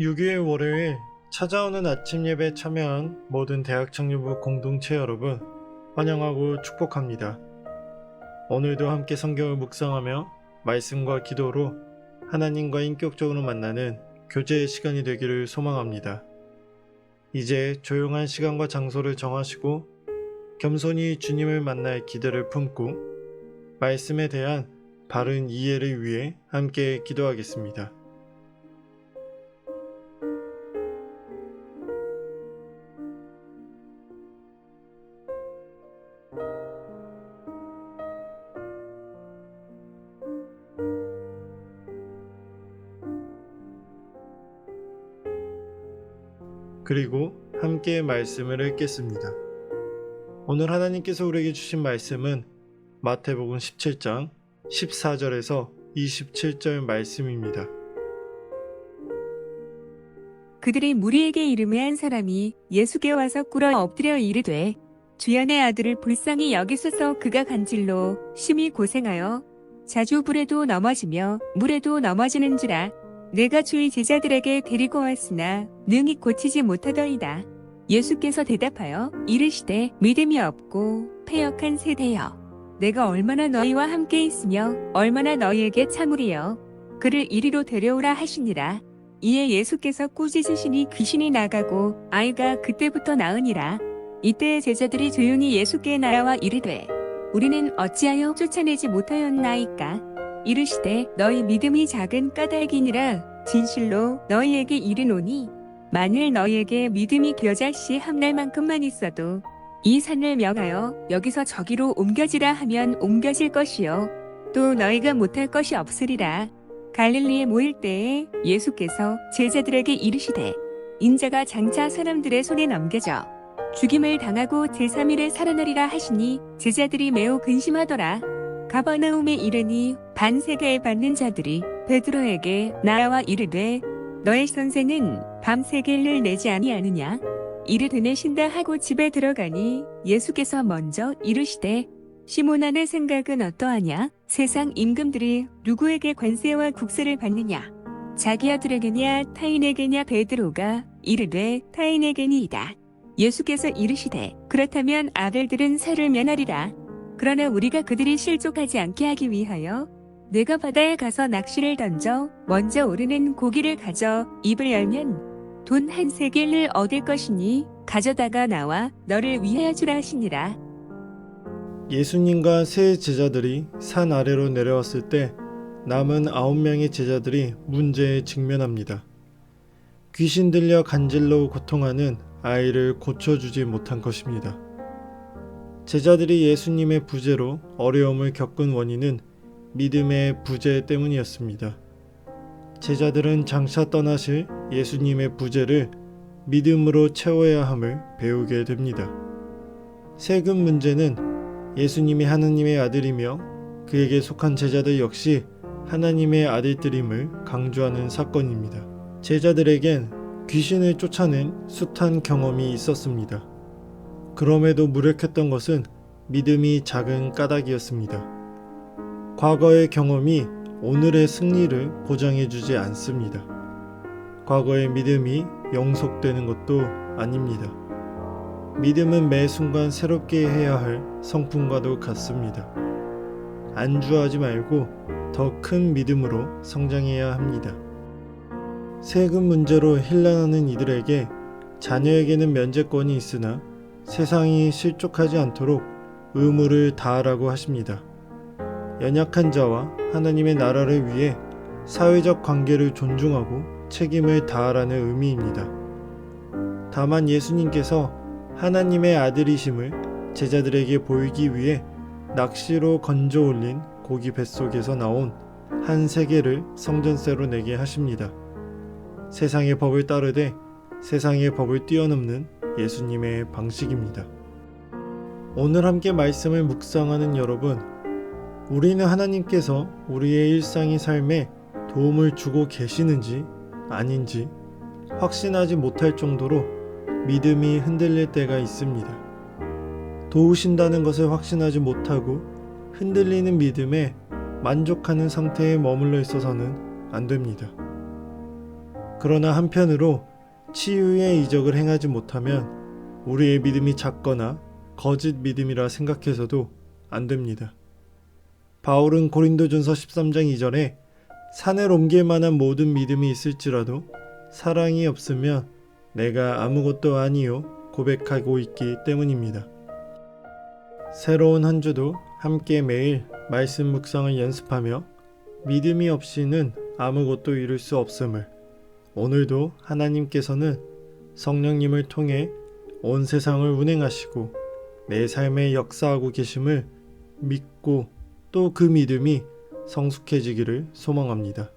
6일 월요일 찾아오는 아침 예배에 참여한 모든 대학 청년부 공동체 여러분 환영하고 축복합니다. 오늘도 함께 성경을 묵상하며 말씀과 기도로 하나님과 인격적으로 만나는 교제의 시간이 되기를 소망합니다. 이제 조용한 시간과 장소를 정하시고 겸손히 주님을 만날 기대를 품고 말씀에 대한 바른 이해를 위해 함께 기도하겠습니다. 그리고 함께 말씀을 읽겠습니다. 오늘 하나님께서 우리에게 주신 말씀은 마태복음 17장 14절에서 27절 말씀입니다. 그들이 무리에게 이르매 한 사람이 예수께 와서 꿇어 엎드려 이르되 주여 내 아들을 불쌍히 여기소서. 그가 간질로 심히 고생하여 자주 불에도 넘어지며 물에도 넘어지는지라. 내가 주의 제자들에게 데리고 왔으나 능히 고치지 못하더이다. 예수께서 대답하여 이르시되 믿음이 없고 패역한 세대여, 내가 얼마나 너희와 함께 있으며 얼마나 너희에게 참으리요. 그를 이리로 데려오라 하시니라. 이에 예수께서 꾸짖으시니 귀신이 나가고 아이가 그때부터 나으니라. 이때 제자들이 조용히 예수께 나아와 이르되 우리는 어찌하여 쫓아내지 못하였나이까. 이르시되 너희 믿음이 작은 까닭이니라. 진실로 너희에게 이르노니 만일 너희에게 믿음이 겨자씨 한 날만큼만 있어도 이 산을 명하여 여기서 저기로 옮겨지라 하면 옮겨질 것이요 또 너희가 못할 것이 없으리라. 갈릴리에 모일 때에 예수께서 제자들에게 이르시되 인자가 장차 사람들의 손에 넘겨져 죽임을 당하고 제3일에 살아나리라 하시니 제자들이 매우 근심하더라. 가버나움에 이르니 반세가에 받는 자들이 베드로에게 나와 이르되 너의 선생은 밤세겔을 내지 아니하느냐. 이르되 내신다 하고 집에 들어가니 예수께서 먼저 이르시되 시몬아, 내 생각은 어떠하냐? 세상 임금들이 누구에게 관세와 국세를 받느냐? 자기 아들에게냐 타인에게냐? 베드로가 이르되 타인에게니이다. 예수께서 이르시되 그렇다면 아들들은 세를 면하리라. 그러나 우리가 그들이 실족하지 않게 하기 위하여 내가 바다에 가서 낚시를 던져 먼저 오르는 고기를 가져 입을 열면 돈 한 세겔을 얻을 것이니 가져다가 나와 너를 위하여 주라 하시니라. 예수님과 세 제자들이 산 아래로 내려왔을 때 남은 9명의 제자들이 문제에 직면합니다. 귀신 들려 간질로 고통하는 아이를 고쳐주지 못한 것입니다. 제자들이 예수님의 부재로 어려움을 겪은 원인은 믿음의 부재 때문이었습니다. 제자들은 장차 떠나실 예수님의 부재를 믿음으로 채워야 함을 배우게 됩니다. 세금 문제는 예수님이 하나님의 아들이며 그에게 속한 제자들 역시 하나님의 아들들임을 강조하는 사건입니다. 제자들에겐 귀신을 쫓아낸 숱한 경험이 있었습니다. 그럼에도 무력했던 것은 믿음이 작은 까닭이었습니다. 과거의 경험이 오늘의 승리를 보장해주지 않습니다. 과거의 믿음이 영속되는 것도 아닙니다. 믿음은 매 순간 새롭게 해야 할 성품과도 같습니다. 안주하지 말고 더 큰 믿음으로 성장해야 합니다. 세금 문제로 혼란하는 이들에게 자녀에게는 면제권이 있으나 세상이 실족하지 않도록 의무를 다하라고 하십니다. 연약한 자와 하나님의 나라를 위해 사회적 관계를 존중하고 책임을 다하라는 의미입니다. 다만 예수님께서 하나님의 아들이심을 제자들에게 보이기 위해 낚시로 건져 올린 고기 뱃속에서 나온 한 세겔을 성전세로 내게 하십니다. 세상의 법을 따르되 세상의 법을 뛰어넘는 예수님의 방식입니다. 오늘 함께 말씀을 묵상하는 여러분, 우리는 하나님께서 우리의 일상의 삶에 도움을 주고 계시는지 아닌지 확신하지 못할 정도로 믿음이 흔들릴 때가 있습니다. 도우신다는 것을 확신하지 못하고 흔들리는 믿음에 만족하는 상태에 머물러 있어서는 안 됩니다. 그러나 한편으로 치유의 이적을 행하지 못하면 우리의 믿음이 작거나 거짓 믿음이라 생각해서도 안 됩니다. 바울은 고린도전서 13장 2절에 산을 옮길 만한 모든 믿음이 있을지라도 사랑이 없으면 내가 아무것도 아니요 고백하고 있기 때문입니다. 새로운 한 주도 함께 매일 말씀 묵상을 연습하며 믿음이 없이는 아무것도 이룰 수 없음을, 오늘도 하나님께서는 성령님을 통해 온 세상을 운행하시고 내 삶에 역사하고 계심을 믿고 또 그 믿음이 성숙해지기를 소망합니다.